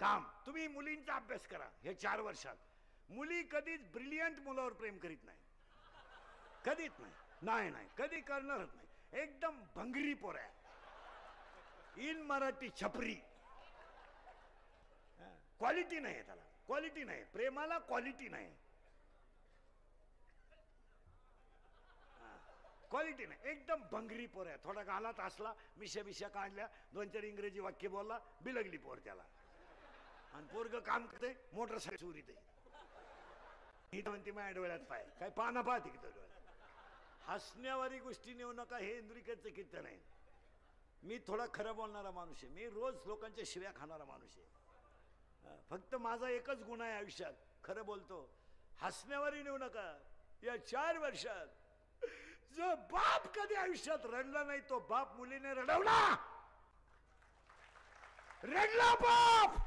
काम. तुम्ही मुलींचा अभ्यास करा हे 4 वर्षात. मुली कधीच ब्रिलियंट मुलावर प्रेम करीत नाही, कधीच नाही, नाही नाही, कधी करणारच नाही. एकदम भंगरी पोऱ्या, इन मराठी छपरी. क्वालिटी नाही त्याला, क्वालिटी नाही प्रेमाला, क्वालिटी नाही, क्वालिटी नाही. एकदम भंगरी पोऱ्या. थोडा गालात असला, मिशा बिशा काढल्या, 2-4 इंग्रजी वाक्य बोलला, बिलगली पोर त्याला. आणि पोरग काम करते, मोटरसायकल चोरीत आहे. ही म्हणते माझ्या डोळ्यात पाय, काय पाना पाहते की डोळ्यात. हसण्यावारी गोष्टी नेऊ नका, हे इंद्रिकेचं कीर्तन आहे. मी थोडा खरं बोलणारा माणूस आहे, मी रोज लोकांच्या शिव्या खाणारा माणूस आहे. फक्त माझा एकच गुण आहे आयुष्यात, खरं बोलतो. हसण्यावारी नेऊ नका. या 4 वर्षात जो बाप कधी आयुष्यात रडला नाही, तो बाप मुलीने रडवला. रडला बाप.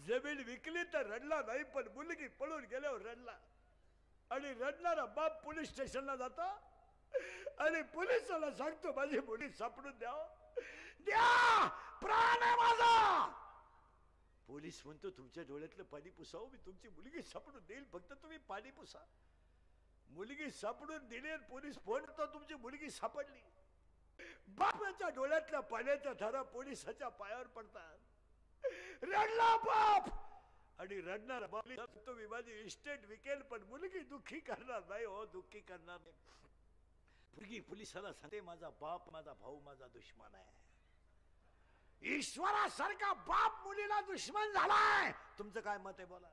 जमीन विकली तर रडला नाही, पण मुलगी पळून गेल्यावर रडला. आणि रडणारा बाप पोलीस स्टेशनला जातो आणि पोलिसाला सांगतो माझी मुली सापडून द्या, प्राण आहे माझा. पोलीस म्हणतो तुमच्या डोळ्यातलं पाणी पुसावं, मी तुमची मुलगी सापडून देईल, फक्त तुम्ही पाणी पुसा. मुलगी सापडून दिली, पोलीस फोन करतो तुमची मुलगी सापडली. बापाच्या डोळ्यातल्या पाण्याच्या धारा पोलिसाच्या पायावर पडतात. रडला बाप. आणि रडणार बाप तुम्ही माझी इस्टेट विकेल, पण मुलगी दुःखी करणार नाही, हो दुःखी करणार नाही. मुलगी पोलिसाला सांगते माझा बाप, माझा भाऊ, माझा दुश्मन आहे. ईश्वरासारखा बाप मुलीला दुश्मन झालाय. तुमचं काय मत आहे बोला.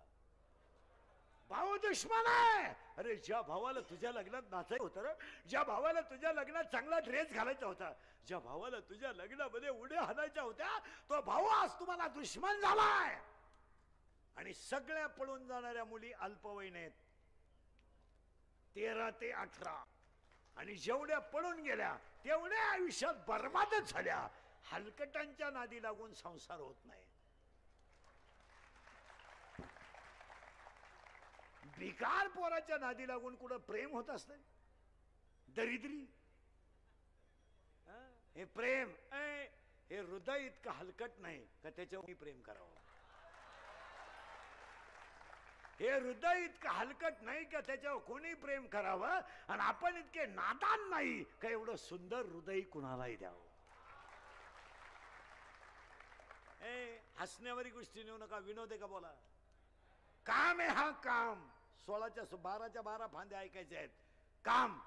भाऊ दुश्मन आहे. अरे ज्या भावाला तुझ्या लग्नात नाचायचं होतं रे, ज्या भावाला तुझ्या लग्नात चांगला ड्रेस घालायचा होता, ज्या भावाला तुझ्या लग्नामध्ये उड्या हाणायच्या होत्या, तो भाऊ आज तुम्हाला दुश्मन झालाय. आणि सगळ्या पळून जाणाऱ्या मुली अल्पवयीन आहेत, 13 ते 18. आणि जेवढ्या पळून गेल्या तेवढ्या आयुष्यात बर्बादच झाल्या. हलकटांच्या नादी लागून संसार होत नाही. बिकार पोराच्या नादी लागून कुठं प्रेम होत असत. दरिद्री. हे प्रेम, हे हृदय इतकं हलकट नाही का त्याच्यावर मी प्रेम करावं. हे हृदय इतकं हलकट नाही का त्याच्यावर कोणी प्रेम करावं. आणि आपण इतके नादान नाही का एवढं सुंदर हृदय कुणालाही द्यावं. हसण्यावारी गोष्टी नेऊ नका, विनोद आहे का बोला. काम आहे हा काम. 12च्या 12 फांद्या ऐकायच्या आहेत. काम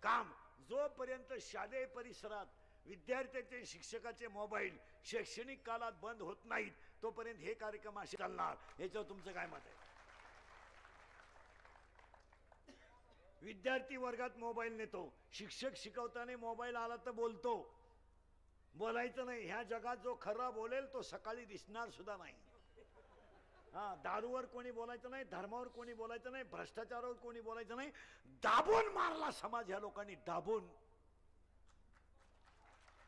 काम. जोपर्यंत शालेय परिसरात विद्यार्थ्यांचे शिक्षकाचे मोबाईल शैक्षणिक काळात बंद होत नाहीत, तोपर्यंत हे कार्यक्रम असे चालणार. याच्यावर तुमचं काय मत आहे. विद्यार्थी वर्गात मोबाईल नेतो, शिक्षक शिकवताना मोबाईल आला तर बोलतो. बोलायचं नाही. ह्या जगात जो खरा बोलेल तो सकाळी दिसणार सुद्धा नाही. दारूवर कोणी बोलायचं नाही, धर्मावर कोणी बोलायचं नाही, भ्रष्टाचारावर कोणी बोलायचं नाही. दाबून मारला समाज ह्या लोकांनी, दाबून.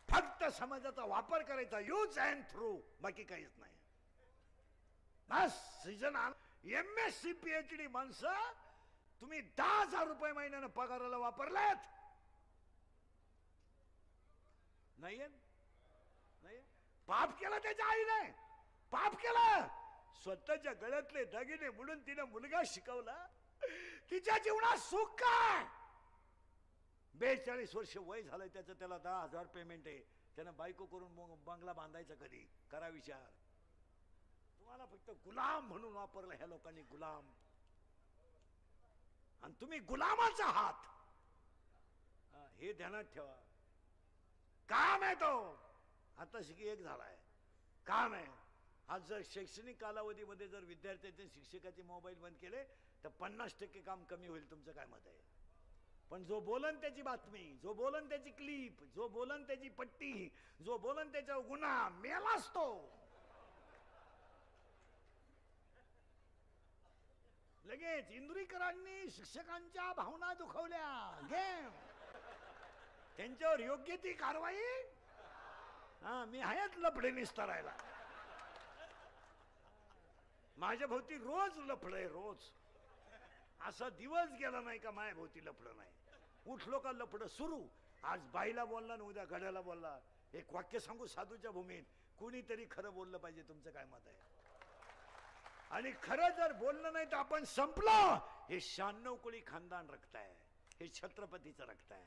फक्त समाजाचा वापर करायचा, यूज अँड थ्रू, बाकी काहीच नाही. बस सीजन MSc PhD माणसं तुम्ही 10,000 रुपये महिन्यानं पगाराला वापरलेत. नाही पाप केला त्याच्या आईने, पाप केला. स्वतःच्या गळ्यातले दागिने म्हणून तिने मुलगा शिकवला. तिच्या जीवनात सुख काय. 42 वर्ष वय झालंय त्याचं, त्याला 10,000 पेमेंट आहे. त्यानं बायको करून बंगला बांधायचा कधी, करा विचार. तुम्हाला फक्त गुलाम म्हणून वापरलं ह्या लोकांनी, गुलाम. आणि तुम्ही गुलामाचा आहात, हे ध्यानात ठेवा. काम आहे तो. आता शिकी एक झालाय, काम आहे. आज जर शैक्षणिक कालावधीमध्ये जर विद्यार्थ्यांचे शिक्षकाचे मोबाईल बंद केले तर 50% काम कमी होईल. तुमचं काय मत आहे. पण जो बोलन त्याची बातमी, जो बोलन त्याची क्लिप, जो बोलन त्याची पट्टी, जो बोलन त्याचा गुन्हा, मेलाच तो. लगेच इंद्रिकरांनी शिक्षकांच्या भावना दुखवल्या, गेम. त्यांच्यावर योग्य ती कारवाई. मी आहेच लफडे निस्तारायला. माझ्या भोवती रोज लफड आहे, रोज. असा दिवस गेला नाही का माझ्या भोवती लफड नाही. उठलो का लफड सुरू. आज बाईला बोलला ना, उद्या गड्याला बोलला. एक वाक्य सांगू साधूच्या भूमीत, कुणीतरी खरं बोललं पाहिजे. तुमचं काय मत आहे? आणि खरं जर बोललं नाही तर आपण संपलो. हे 96 कोळी खानदान रक्त आहे, हे छत्रपतीचं रक्त आहे.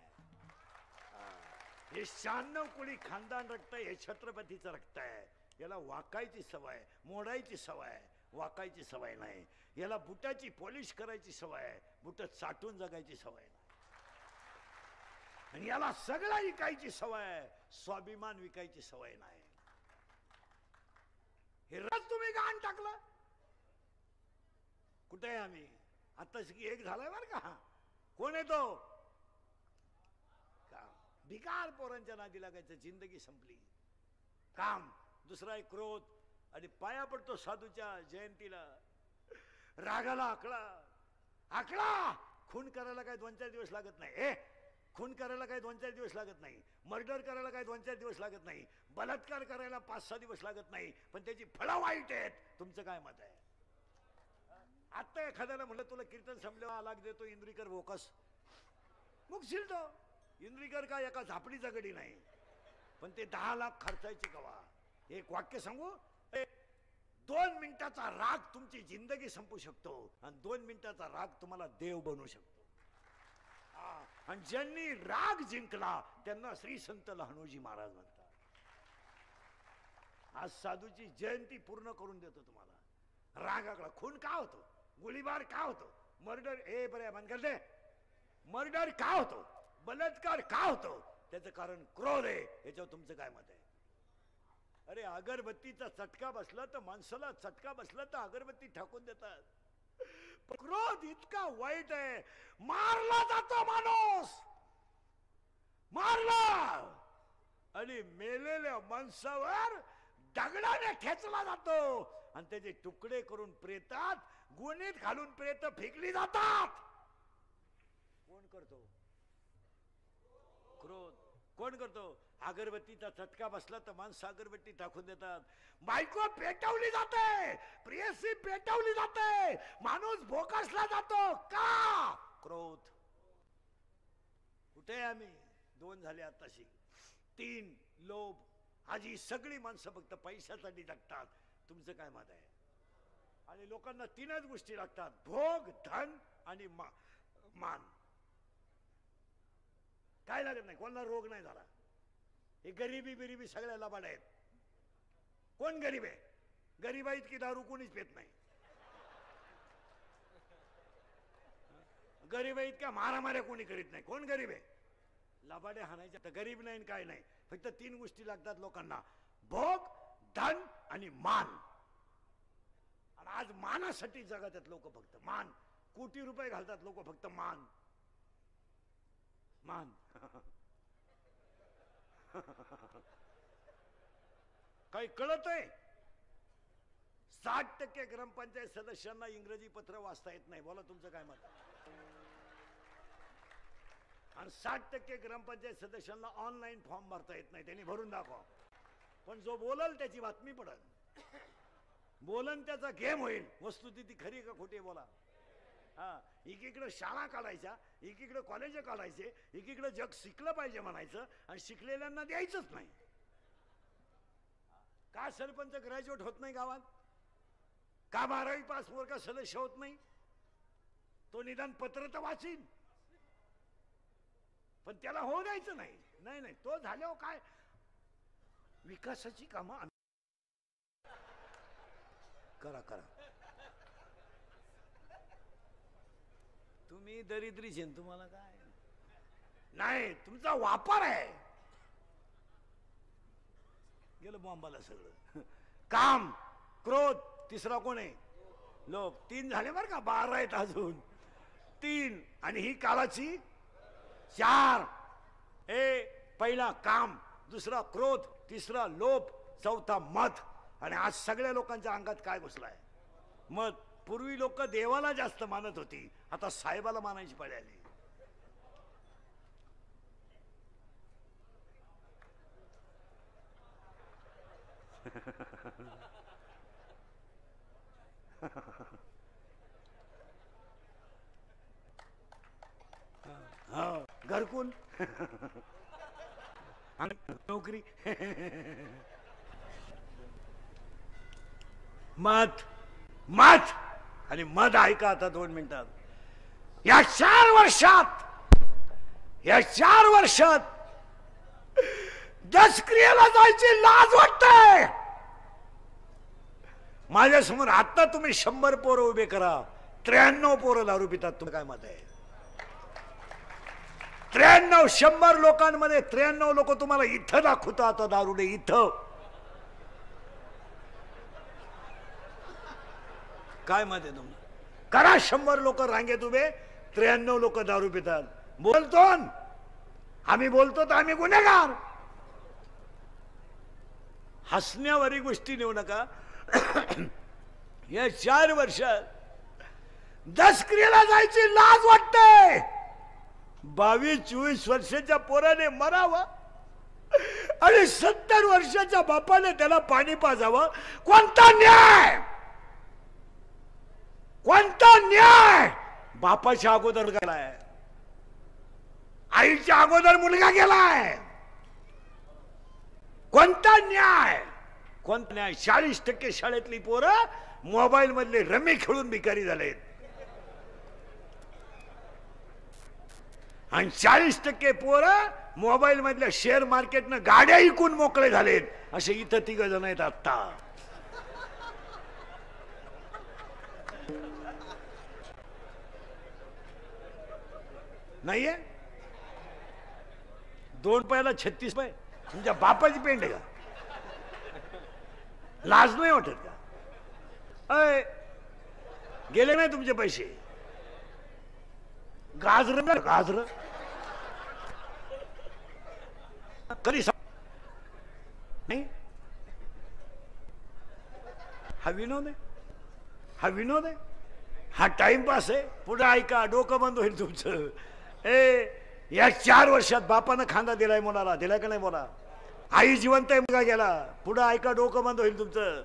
हे 96 कोळी खानदान रक्त आहे, हे छत्रपतीचं रक्त आहे. याला वाकायची सवय, मोडायची सवय, वाकायची सवय नाही. याला बुटाची पॉलिश करायची सवय, बुट चाटून जगायची सवय नाही. आणि याला सगळं विकायची सवय, स्वाभिमान विकायची सवय नाही. हे रस तुम्ही गाण टाकलं. कुठे आहे आम्ही? आताच की एक झालाय बर का. कोण येतो? काम. भिकार पोरांच्या नादी लागायचं. जिंदगी संपली. काम. दुसरा एक क्रोध. आणि पाया पडतो साधूच्या जयंतीला. रागाला आकळा. आकळा. खून करायला काय 2-4 दिवस लागत नाही. खून करायला काय 2-4 दिवस लागत नाही. मर्डर करायला काय 2-4 दिवस लागत नाही. बलात्कार करायला 5-6 दिवस लागत नाही. पण त्याची फळं वाईट आहेत. तुमचं काय मत आहे? आता एखाद्याला म्हणलं तुला कीर्तन संपल्यावर लाग देतो इंद्रिकर बोकस, मुकशील तो. इंद्रिकर काय एका झापडीचा गडी नाही. पण ते 10 लाख खर्चायचे कवा. एक वाक्य सांगू. 2 मिनिटाचा राग तुमची जिंदगी संपू शकतो. आणि 2 मिनिटाचा राग तुम्हाला देव बनवू शकतो. आणि ज्यांनी राग जिंकला त्यांना श्री संत लहानोजी महाराज म्हणतात. आज साधूची जयंती पूर्ण करून देतो तुम्हाला. रागाकडा. खून का होतो? गोळीबार का होतो? मर्डर बरे बंद कर दे. मर्डर का होतो? बलात्कार का होतो? त्याचं कारण क्रोध आहे. याच्यावर तुमचं काय मत आहे? अरे अगरबत्तीचा चटका बसला तर माणसाला चटका बसला तर अगरबत्ती ठाकून देतात. क्रोध इतका वाईट आहे. मारला जातो माणूस. मारला. आणि मेलेल्या माणसावर दगडाने ठेचला जातो. आणि त्याचे तुकडे करून प्रेतात गुणीत घालून प्रेत फेकली जातात. कोण करतो? क्रोध. कोण करतो? अगरबत्तीचा चटका बसला तर माणसं अगरबत्ती टाकून देतात. बायको पेटवली जाते, प्रेयसी पेटवली जाते, माणूस भोकासला जातो. का? क्रोध. कुठे आम्ही? 2 झाले आताशी. 3 लोभ. आज ही सगळी माणसं फक्त पैशासाठी जगतात. तुमचं काय मत आहे? आणि लोकांना 3च गोष्टी लागतात. भोग, धन आणि मान. काय लागत नाही. कोणाला रोग नाही झाला. हे गरिबी बिरिबी सगळ्या लबाड आहेत. कोण गरीब आहे? गरीबा इतकी दारू कोणीच पेत नाही. गरीब इतक्या मारामाऱ्या कोणी करीत नाही. कोण गरीब आहे? लबाडे हाणायचे. तर गरीब नाही काय नाही. फक्त 3 गोष्टी लागतात लोकांना. भोग, धन आणि मान. आणि आज मानासाठी जगतात लोक. फक्त मान. कोटी रुपये घालतात लोक फक्त मान. मान. काही कळत आहे? 60% ग्रामपंचायत सदस्यांना इंग्रजी पत्र वाचता येत नाही. बोला तुमचं काय मत? आणि 60% ग्रामपंचायत सदस्यांना ऑनलाईन फॉर्म भरता येत नाही. त्यांनी भरून दाखवा. पण जो बोलल त्याची बातमी पडल. बोलन त्याचा गेम होईल. वस्तुस्थिती खरी का खोटी? बोला. एकीकडे शाळा काढायच्या, एकीकडे कॉलेज काढायचे, एकीकडे जग शिकलं पाहिजे म्हणायचं आणि शिकलेल्यांना द्यायचंच नाही. का सरपंच ग्रॅज्युएट होत नाही गावात? का 12वी पास वर्ग सदस्य होत नाही? तो निदान पत्र तर वाचीन. पण त्याला होऊ द्यायचं नाही. नाही नाही. तो झाल्यावर काय विकासाची कामं करा करा. तुम्ही दरिद्रीचे. तुम्हाला काय नाही. तुमचा वापर आहे. गेलं बॉम्बाला सगळं. काम, क्रोध. तिसरा कोण आहे? लोभ. 3 झाले बरं का. 12 आहेत अजून. 3 आणि ही काळाची 4. पहिला काम, दुसरा क्रोध, तिसरा लोभ, चौथा मत. आणि आज सगळ्या लोकांच्या अंगात काय घुसलाय? मत. पूर्वी लोक देवाला जास्त मानत होती. आता साहेबाला मानायची पाळी आली. घरकुल, नोकरी. मत मत आणि मत ऐका आता 2 मिनिटात. या 4 वर्षात दशक्रियेला जायची लाज वाटते. माझ्या समोर आता तुम्ही 100 पोरं उभे करा, 93 पोरं दारू पितात. तुम्ही काय मत आहे? 93 100 लोकांमध्ये 93 लोक तुम्हाला इथं दाखवतात आता दारुडे इथं. काय मत आहे तुम्ही? करा 100 लोक रांगेत उभे, 93 लोक दारू पितात. बोलतो आम्ही बोलतो तर आम्ही गुन्हेगार. हसण्यावारी गोष्टी नेऊ नका. या 4 वर्षात दशक्रियेला जायची लाज वाटते. 22-24 वर्षाच्या पोराने मरावं आणि 70 वर्षाच्या बापाने त्याला पाणी पाजावं. कोणता न्याय? कोणता न्याय? बापाच्या अगोदर गेलाय, आईच्या अगोदर मुलगा गेलाय. कोणता न्याय? कोणता न्याय? 40% शाळेतली पोरं मोबाईल मधले रमी खेळून भिकारी झालेत आणि 40% पोरं मोबाईल मधल्या शेअर मार्केटनं गाड्या विकून मोकळे झालेत. असे इथं 3 जण आहेत. आता नाहीये 2 रुपयाला 36 रुपये. तुमच्या बापाची पेंट आहे का? लाज नाही वाटत का? अय गेले नाही तुमचे पैसे? गाजर गाजर कधी नाही. हा विनोद आहे, हा विनोद आहे, हा टाइमपास आहे. पुढे ऐका, डोकं बंद होईल तुमचं. या 4 वर्षात बापानं खांदा दिलाय मुलाला, दिलाय का नाही बोला? आई जिवंत आहे, मुलगा गेला. पुढे ऐका, डोकं बंद होईल तुमचं.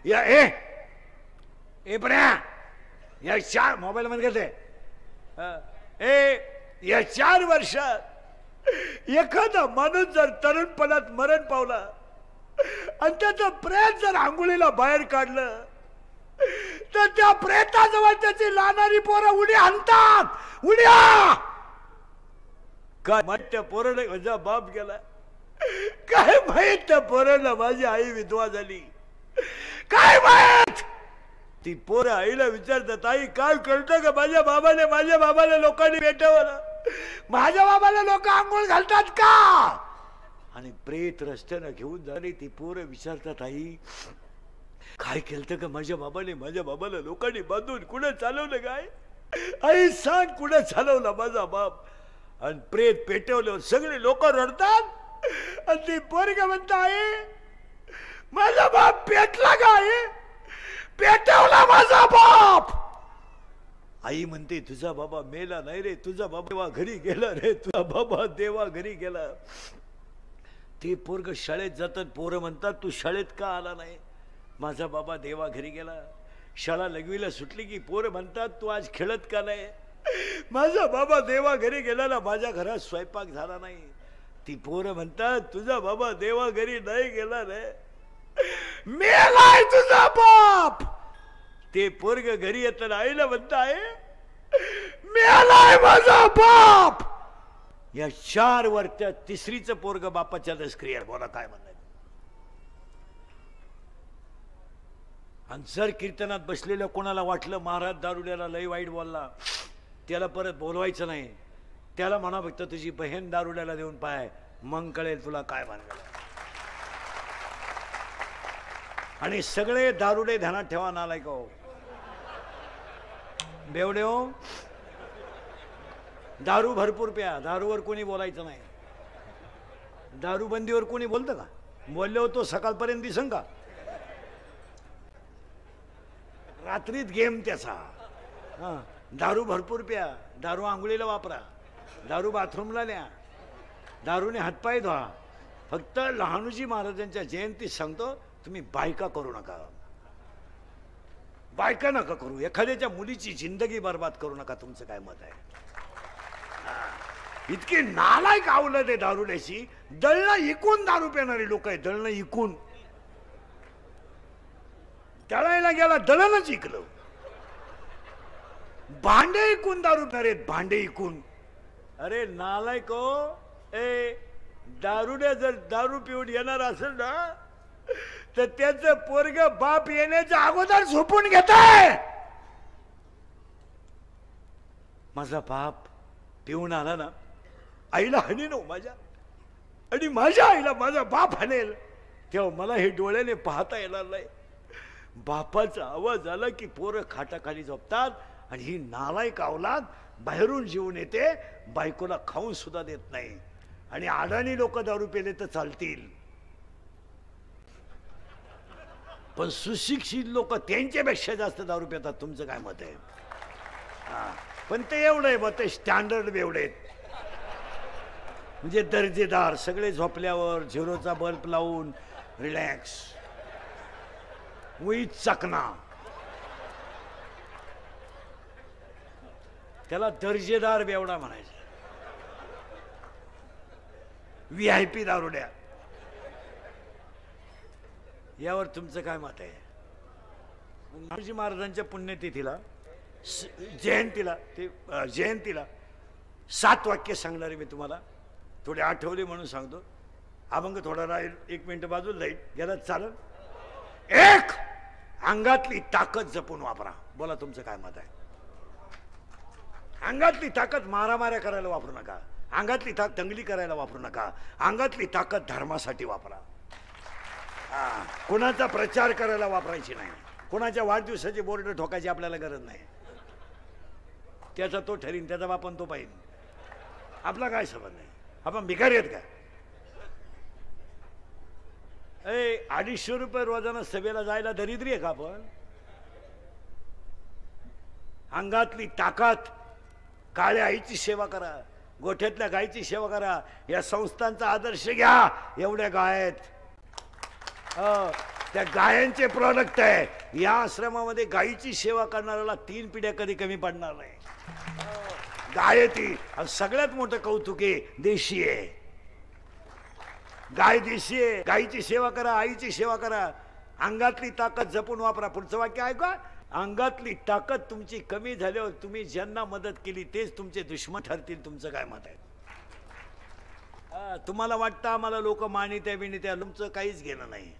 या बऱ्या या 4 मोबाईल मध्ये घेते. या 4 वर्षात एखादा माणूस जर तरुणपणात मरण पावला आणि त्याचं प्रेत जर आंघोळीला बाहेर काढलं तर त्या प्रेताजवळ त्याची लहानारी पोरं उडी आणतात. उड्या काय माहित त्या पोराने माझा बाप गेला, काय माहित त्या पोराला माझी आई विधवा झाली, काय माहित. ती पोरं आईला विचारतात, आई काय कळतं का माझ्या बाबाला लोकांनी भेटवलं, माझ्या बाबाला लोक आंघोळ घालतात का? आणि प्रेत रस्त्यानं घेऊन झाली. ती पोरं विचारतात, आई काय केलं का माझ्या बाबाला लोकांनी बांधून कुठं चालवलं काय? आई सांग कुठं चालवलं माझा बाप? आणि प्रेत पेटवलं, सगळे लोक रडतात आणि ती पोरगी म्हणता, आई माझा बाप पेटला का? आई पेटवला माझा बाप. आई म्हणते, तुझा बाबा मेला नाही रे, तुझा बाबा देवा घरी गेला रे, तुझा बाबा देवा घरी गेला. ते पोरग शाळेत जातात, पोरं म्हणतात तू शाळेत का आला नाही? माझा बाबा देवा घरी गेला. शाळा लघवीला सुटली की पोरं म्हणतात तू आज खेळत का नाही? माझा बाबा देवा घरी गेला, माझ्या घरात स्वयंपाक झाला नाही. ती पोरं म्हणतात तुझा बाबा देवा घरी नाही गेला रे, मेलाय तुझा बाप. ते पोरग घरी येताना आईला म्हणताय, मेलाय माझा बाप. या 4 वर्षात 3रीचं पोरग बापाच्या दशक्रियेला. बोला काय म्हणणं? आणि जर कीर्तनात बसलेल्या कोणाला वाटलं महाराज दारुड्याला लय वाईट बोलला, त्याला परत बोलवायचं नाही. त्याला म्हणा फक्त तुझी बहीण दारुड्याला देऊन पाय, मग कळेल तुला काय मानलं. आणि सगळे दारुडे ध्यानात ठेवा, नालायक हो, बेवडे हो. दारू भरपूर प्या, दारूवर कोणी बोलायचं नाही. दारूबंदीवर कोणी बोलतं का? बोलले होतो सकाळपर्यंत दिसन का? रात्रीत गेम त्याचा. दारू भरपूर प्या, दारू आंघोळीला वापरा, दारू बाथरूमला न्या, दारूने हातपाय धुवा. फक्त लहानूजी महाराजांच्या जयंतीत सांगतो, तुम्ही बायका करू नका, बायका नका करू. एखाद्याच्या मुलीची जिंदगी बर्बाद करू नका. तुमचं काय मत आहे? इतकी नालायक आवलं ते दारुड्याची. दळणं इकून दारू पिणारी लोक आहेत, दळणं इकून. तळायला गेला दळणच इकलं. भांडे इकून दारू रे, भांडे इकून. अरे नालायको, ए दारुड्या जर दारू पिऊन येणार असेल ना तर त्याचं पोरग बाप येण्याच्या अगोदर झोपून घेताय. माझा बाप पिऊन आला ना, आईला हाणेन माझ्या, आणि माझ्या आईला माझा बाप हाणेल, तेव्हा मला हे डोळ्याने पाहता येणार नाही. बापाचा आवाज आला की पोरं खाटाखाली झोपतात, आणि ही नालायक अवलाद बाहेरून जेवून येते, बायकोला खाऊन सुद्धा देत नाही. आणि अडाणी लोक दारू पेले तर चालतील, पण सुशिक्षित लोक त्यांच्यापेक्षा जास्त दारू पितात. तुमचं काय मत आहे? पण ते एवढं आहे बा, ते स्टँडर्ड एवढे आहेत, म्हणजे दर्जेदार. सगळे झोपल्यावर झिरोचा बल्ब लावून रिलॅक्स, उई चकना, त्याला दर्जेदार बेवडा म्हणायचं. VIP दारुड्या. यावर तुमचं काय मत आहे? महाराज महाराजांच्या पुण्यतिथीला, जयंतीला 7 वाक्य सांगणारे मी तुम्हाला. थोडे आठवले म्हणून सांगतो. अभंग थोडा राहील, 1 मिनिट बाजूला जाईल, गेला चालेल. 1, अंगातली ताकद जपून वापरा. बोला तुमचं काय मत आहे? अंगातली ताकद मारामाऱ्या करायला वापरू नका, अंगातली ताकद दंगली करायला वापरू नका, अंगातली ताकद धर्मासाठी वापरा. कोणाचा प्रचार करायला वापरायची नाही, कोणाच्या वाढदिवसाचे बोर्ड ठोकायची आपल्याला गरज नाही. त्याचा तो ठरीन, त्याचा बापन तो पाहिजे, आपला काय संबंध नाही. आपण भिकारी आहेत का? 250 रुपये रोजानं सभेला जायला दरिद्री आहे का आपण? अंगातली ताकद, काळ्या आईची सेवा करा, गोठ्यातल्या गायीची सेवा करा. या संस्थांचा आदर्श घ्या. एवढ्या गाय आहेत, त्या गायांचे प्रोडक्ट आहे. या आश्रमामध्ये गायीची सेवा करणाऱ्याला 3 पिढ्या कधी कमी पडणार नाही. गाय ती सगळ्यात मोठं कौतुक आहे, देशी आहे. गाय देशी आहे. गायीची सेवा करा, आईची सेवा करा. अंगातली ताकद जपून वापरा. पुढचं वाक्य ऐका. अंगातली ताकद तुमची कमी झाल्यावर तुम्ही ज्यांना मदत केली तेच तुमचे दुश्मन ठरतील. तुमचं काय मत आहे? तुम्हाला वाटतं आम्हाला लोक मानित्या बिनित्या, तुमचं काहीच घेणं नाही.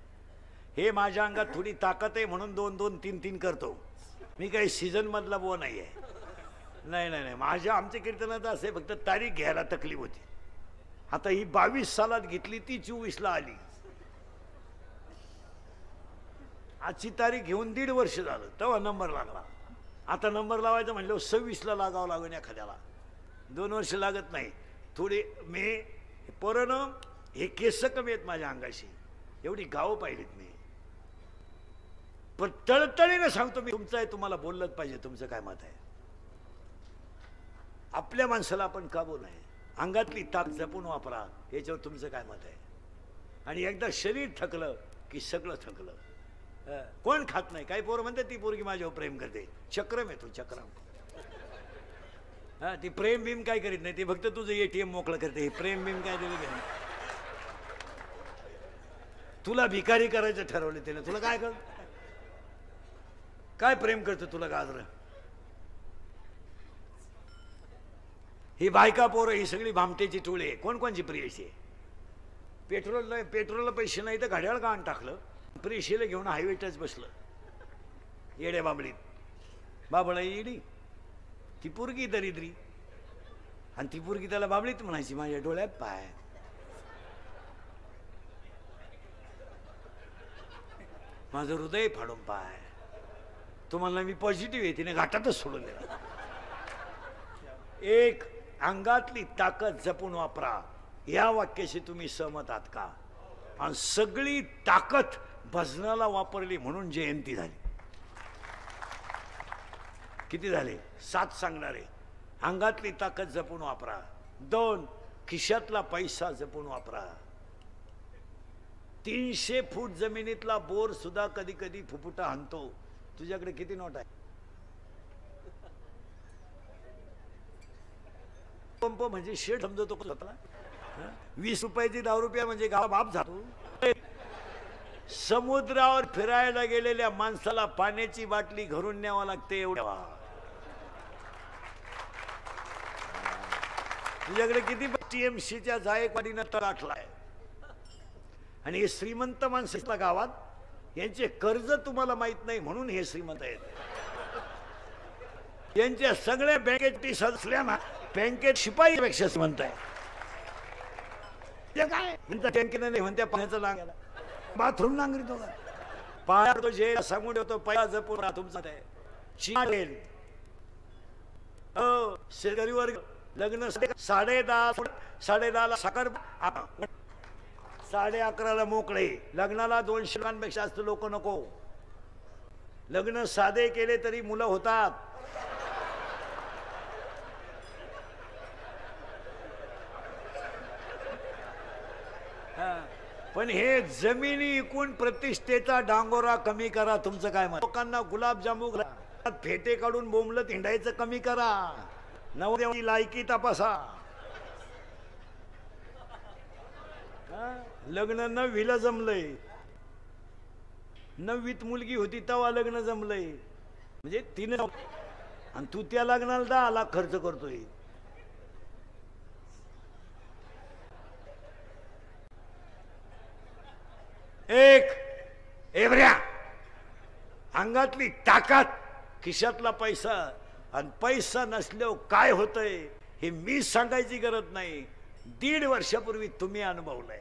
हे माझ्या अंगात थोडी ताकद आहे म्हणून 2-2, 3-3 करतो मी. काही सीझन मधला बो नाही आहे. नाही, माझ्या आमच्या कीर्तनात असे फक्त तारीख घ्यायला तकलीफ होती. आता ही 22 सालात घेतली, ती 24ला आली. आजची तारीख घेऊन 1.5 वर्ष झालं, तेव्हा नंबर लागला. आता नंबर लावायचं म्हणलं 26ला लागावं लागेल एखाद्याला. 2 वर्ष लागत नाही. थोडे मी पोरानं हे केस कमी आहेत माझ्या अंगाशी, एवढी गावं पाहिलीत मी. पण तळतळीने सांगतो मी, तुमचं आहे, तुम्हाला बोललंच पाहिजे. तुमचं काय मत आहे? आपल्या माणसाला आपण का बोलू नये? अंगातली ताकद जपून वापरा. याच्यावर तुमचं काय मत आहे? आणि एकदा शरीर थकलं की सगळं थकलं. कोण खात नाही? काही पोरं म्हणतात ती पोरगी माझ्यावर प्रेम करते. चक्रम आहे तो, चक्रम. ती प्रेम भीम काय करीत नाही, ती फक्त तुझं ATM मोकळं करते. हे प्रेम भीम काय दिलं नाही. तुला भिकारी करायचं ठरवलं तिने. तुला काय कर, काय प्रेम करतो तुला गाजर? ही बायका पोरं ही सगळी भामटेची टोळी आहे. कोणची प्रियशी आहे? पेट्रोलला पैसे नाही तर घड्याळ गाण टाकलं, प्रियशीला घेऊन हायवे टच बसलं. येड्या बाबळीत बाबळा येडी. ती पोरगी दरिद्री, आणि ती पोरगी त्याला बाबळीत म्हणायची. माझ्या डोळ्यात पाय. माझं हृदय फाडून पाय. तुम्हाला मी पॉझिटिव्ह आहे, तिने घाटातच सोडून दिला. 1, अंगातली ताकद जपून वापरा. या वाक्याशी तुम्ही सहमत आहात का? आणि सगळी ताकद भजनाला वापरली म्हणून जयंती झाली. किती झाले? 7 सांगणारे. अंगातली ताकद जपून वापरा. 2, खिशातला पैसा जपून वापरा. 300 फूट जमिनीतला बोर सुद्धा कधी कधी फुफुटा हाणतो. तुझ्याकडे किती नोट आहे? पंप म्हणजे शेड समजतो स्वतःला. 20 रुपयाची 10 रुपया म्हणजे गाव बाप जातो. समुद्रावर फिरायला गेलेल्या माणसाला पाण्याची बाटली घरून न्यावं लागते एवढ्या. तुझ्याकडे किती TMCच्या जायकवाडीनं तळ गाठलाय आणि हे श्रीमंत माणसाच्या गावात यांचे कर्ज तुम्हाला माहित नाही म्हणून हे श्रीमंत आहेत. यांच्या सगळ्या बँकेची असल्याना बँकेत शिपाईपेक्षा श्रीमंत आहे. ते काय टँकीनं नाही म्हणत्या पाण्याचं नांगायला बाथरूम नांगरीत होता पाया तो जे सांगून ठेवतो पहिला जपून राहा तुमचा ते चिरेल. हो शेतकरी वर्ग लग्न 10:30 सकाळ 11:30 मोकळे. लग्नाला 200 लोकांपेक्षा जास्त लोक नको. लग्न साधे केले तरी मुलं होतात. पण हे जमिनी इकून प्रतिष्ठेचा डांगोरा कमी करा. तुमचं काय मत? लोकांना गुलाबजामू फेटे काढून बोंबलत हिंडायचं कमी करा. नवऱ्याची लायकी तपासा. लग्न 9वीला जमलंय. 9वीत मुलगी होती तेव्हा लग्न जमलंय म्हणजे 3 आणि तू त्या लग्नाला 10 लाख खर्च करतोय. एक एवढ्या अंगातली ताकद खिशातला पैसा आणि पैसा नसल्यावर काय होतंय हे मी सांगायची गरज नाही. 1.5 वर्षापूर्वी तुम्ही अनुभवलंय.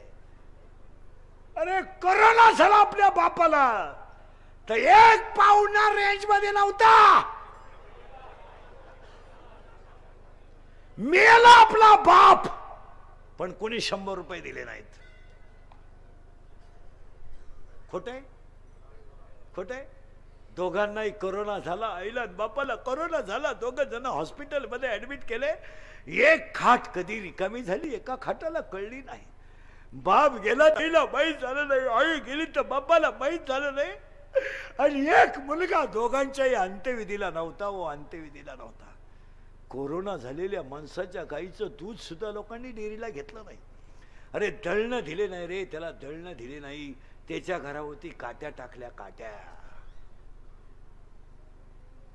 अरे कोरोना झाला आपल्या बापाला तर 1 पाहुणा रेंज मध्ये नव्हता. मेला आपला बाप पण कोणी 100 रुपये दिले नाहीत. खोटंय खोटंय. दोघांनाही कोरोना झाला. आईला बापाला कोरोना झाला. 2 जण हॉस्पिटल मध्ये ऍडमिट केले. एक खाट कधी रिकामी झाली एका खाटाला कळली नाही. बाप गेला आईला माहीत झालं नाही. आई गेली तर बापाला माहीत झालं नाही. आणि एक मुलगा दोघांच्याही अंत्यविधीला नव्हता. व अंत्यविधीला नव्हता. कोरोना झालेल्या माणसाच्या गाईचं दूध सुद्धा लोकांनी डेअरीला घेतलं नाही. अरे दळणं दिले नाही रे त्याला. दळणं दिले नाही. त्याच्या घरावरती काट्या टाकल्या. काट्या.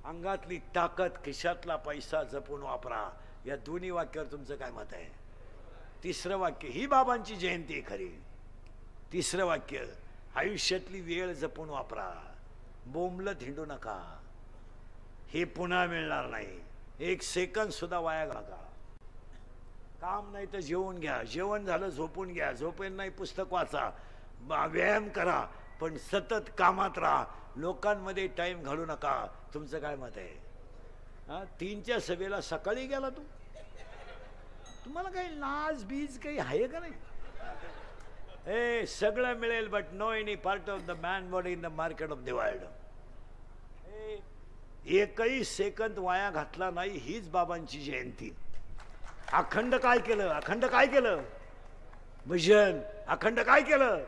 अंगातली ताकद खिशातला पैसा जपून वापरा. या दोन्ही वाक्यावर तुमचं काय मत आहे? 3रं वाक्य ही बाबांची जयंती खरी. 3रं वाक्य आयुष्यातली वेळ जपून वापरा. बोंबलत हिंडू नका. हे पुन्हा मिळणार नाही. 1 सेकंद सुद्धा वाया घालवा. काम नाही तर जेवून घ्या. जेवण झालं झोपून घ्या. झोपेल नाही पुस्तक वाचा. व्यायाम करा पण सतत कामात राहा. लोकांमध्ये टाइम घालू नका. तुमचं काय मत आहे? 3च्या सभेला सकाळी गेला तू. तुम्हाला काही लाज बीज काही आहे का नाही? ए सगळं मिळेल but no any part of the man body in the market of the world. एकही सेकंद वाया घातला नाही. हीच बाबांची जयंती. अखंड काय केलं? अखंड काय केलं? भजन. अखंड काय केलं?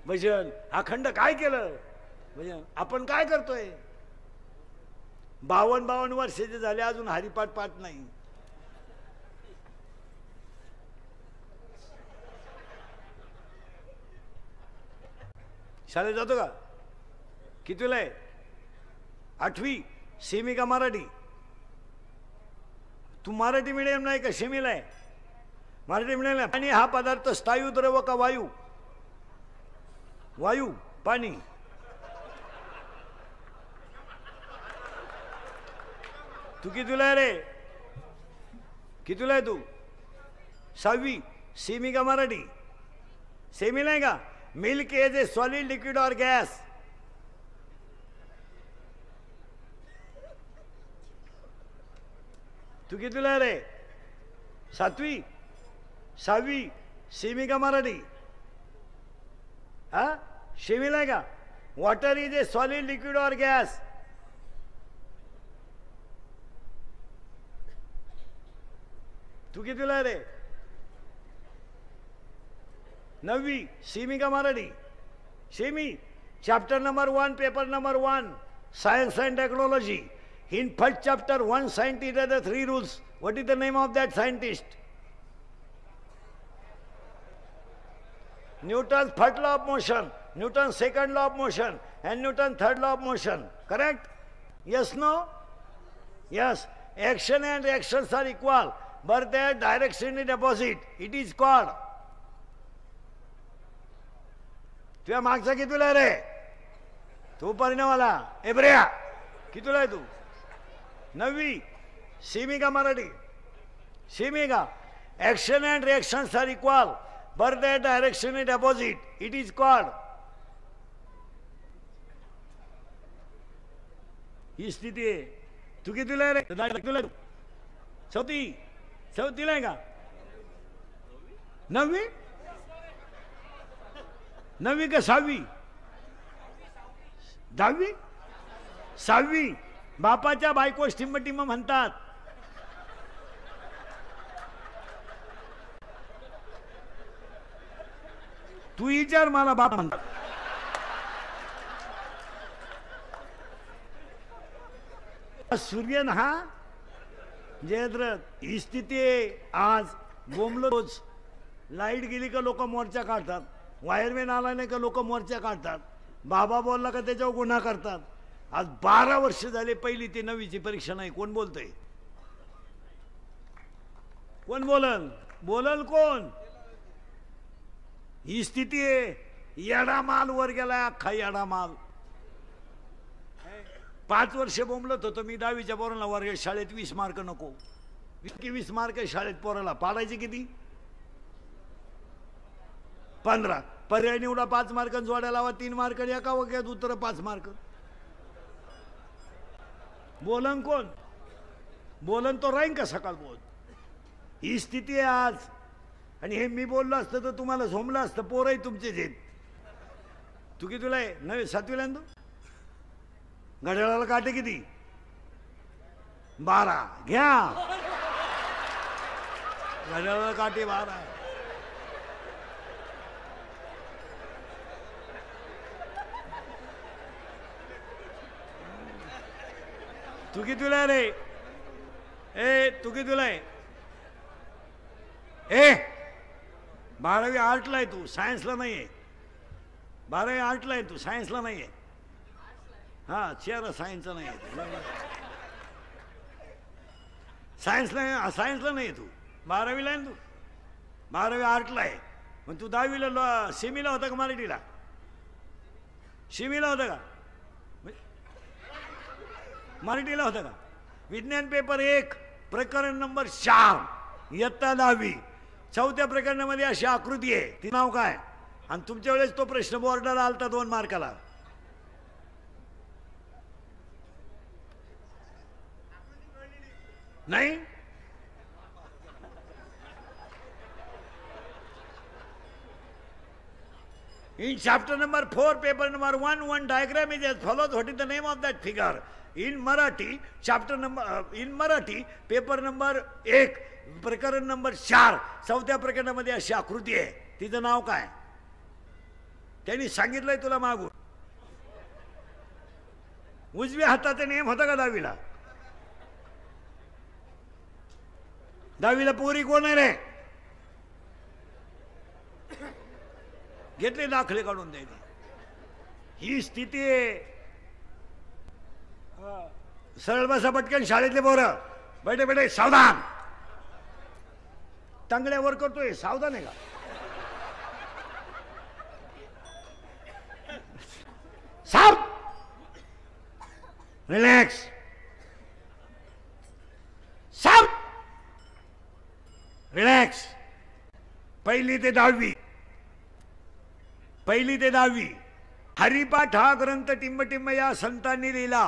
भजन. अखंड काय केलं? भजन. आपण काय करतोय? 52 वर्षाचे झाले अजून हरिपाठ पाठ नाही. शाळेत जातो का? कितवीला आहे? 8वी. सेमी का मराठी? तू मराठी मीडियम नाही का सेमीला आहे? मराठी मीडियम आहे. पाणी हा पदार्थ स्थायू द्रव का वायू? वायू. पाणी. तू कितवीला आहे रे? कितवीला आहे तू? 6वी. सेमी का मराठी? सेमीला आहे का? Milk is a solid liquid और गैस? तू कितवीला आहे रे? 7वी. 6वी. सेमी का मराठी? हा सेमीला आहे का? Water is a solid liquid और गैस? तू कितवीला आहे रे? 9वी. सेमी का Marathi? Semi. Chapter number 1 paper number 1 science end technology. In first chapter, one scientist had the 3 rules. What is the name of that scientist? Newton's first law of motion. Newton second law of motion and Newton third law of motion. Correct? Yes, no? Yes. Action and reactions are equal, but their direction is opposite. It is called. तुझ्या मागचा कितीला रे? तू परिणामाला एब्रिया कितीला आहे तू? 9वी. Semi का Marathi? Semi का? Action and reactions are equal, but their direction is opposite. It is called. ही स्थिती आहे. तू कितीला रे? चौथीला आहे का? 9वी? 9वी का 6वी? 10वी? 6वी. बापाच्या बायको टिंब म्हणतात. तू विचार मला बाप म्हणतात. सूर्यन हा जयद्रथ ही स्थिती आहे. आज बोंबलोच लाईट गेली का लोक मोर्चा काढतात, वायरमॅन आला नाही का लोक मोर्चा काढतात, बाबा बोलला का त्याच्यावर गुन्हा करतात. आज 12 वर्ष झाले पहिली ते 9वीची परीक्षा नाही. कोण बोलतय? कोण बोलल कोण? ही स्थिती आहे. येडा माल वर गेला, अख्खा येडा माल. 5 वर्ष बोंबलत होतो मी 10वीच्या पोराला वर्ग शाळेत 20 मार्क नको. 20 मार्क शाळेत पोराला पाडायचे किती? 15. पर्याय निवडा 5 मार्क, जोड्या लावा 3 मार्क, एका वाक्यात उत्तर 5 मार्क. बोलन कोण? बोलन तो राहीन का सकाळ बोल? ही स्थिती आहे आज. आणि हे मी बोललो असतं तर तुम्हाला झोमलं असतं. पोरही तुमचेच आहेत. तू कितीला आहे? 9वी 7वीला तू? घड्याळाला काटे किती? 12. घ्या घड्याळाला काटे 12. तू कितीला आहे रे? तू कितीला आहे? 12वी आर्टला आहे तू, सायन्सला नाही आहे. 12वी आर्टला आहे तू, सायन्सला नाही आहे. हा चेहरा सायन्सचा नाही आहे. सायन्सला नाही आहे तू. 12वीला आहे ना तू? 12वी आर्टला आहे. मग तू 10वीला सेमीला होता का मराठीला? सेमीला होता का? मराठीला होता का? विज्ञान पेपर 1 प्रकरण नंबर 4 इयत्ता 10वी. 4थ्या प्रकरणामध्ये अशी आकृती आहे. ती नाव काय? आणि तुमच्या वेळेस तो प्रश्न बोर्डाला आलता 2 मार्काला. नाही? In chapter number 4, paper number 1, one diagram is as follows. What is the name of that figure? In Marathi, in Marathi, paper number 1, प्रकरण नंबर 4, 4थ्या प्रकरणामध्ये अशी आकृती आहे. तिचं नाव काय? त्यांनी सांगितलंय तुला मागून. उजव्या हाताचा नेम होता का 10वीला? 10वीला पोरी कोण आहे रे? घेतले दाखले काढून द्यायचे. ही स्थिती आहे. सरळ बसा पटकन शाळेतले पोरं. बैठे बैठे सावधान. टांगड्यावर करतोय सावधान आहे का? साप. रिलॅक्स. साप. रिलॅक्स. पहिली ते 10वी हरिपाठ हा ग्रंथ टिंबटिंब या संतांनी लिहिला.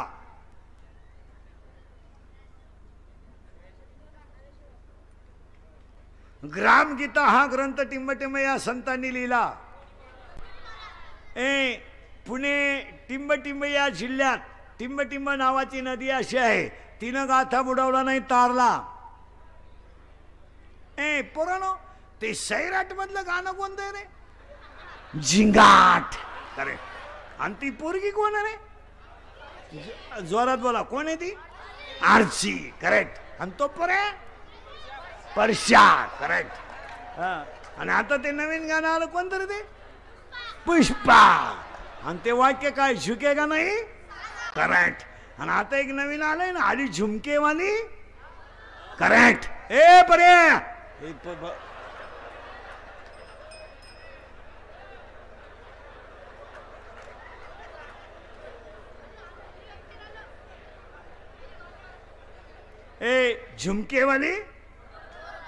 ग्रामगीता हा ग्रंथ टिंबटिंब या संतांनी लिहिला. पुणे टिंबटिंब या जिल्ह्यात टिंबटिंब नावाची नदी अशी आहे. तिनं गाथा बुडवला नाही तारला. पोरानो ते सैराट मधलं गाणं कोणतं आहे रे? झिंगाट. करेक्ट. आणि ती पोरगी कोण आहे रे? जोरात बोला. कोण आहे ती? आरची. करेक्ट. आणि तो पोरे परश्या. करेक्ट. आणि आता ते नवीन गाणं आलं कोणतं रे ते? पुष्पा. आणि ते वाक्य काय झुकेगा नाही करेक्ट. आणि आता एक नवीन आलंय ना आली झुमकेवाली करेक्ट. ए पर्या ए झुमकेवाली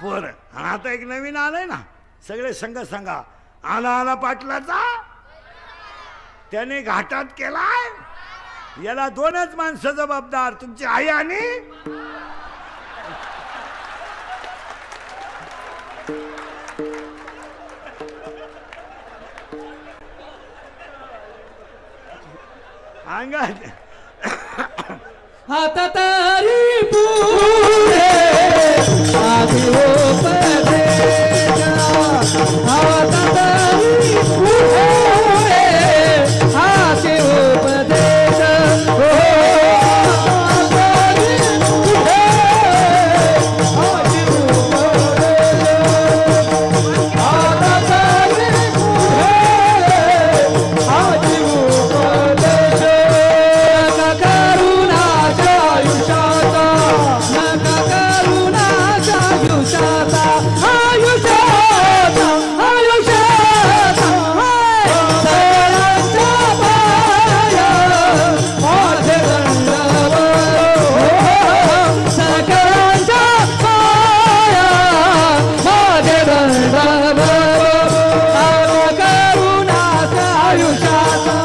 पोर. आता एक नवीन आलंय ना सगळे संघ सांगा. आला आला पाटलाचा त्याने घाटात केलाय. याला दोनच माणसं जबाबदार तुमची आई आणि अंगात हात तारी पुढे आधी उपदेशा. हात तारी पुढे आधी उपदेश. हात तारी पुढे आधी उपदेश. हात तारी पुढे आधी उपदेश. करुणाच्या आयुष्याचा नका करुणाच्या आयुष्याचा आयुष्याचा आयुष्याचा सगळ्यांच्या पाया माझे दंडवत. सगळ्यांच्या पाया माझे दंडवत. करुणाच्या आयुष्याचा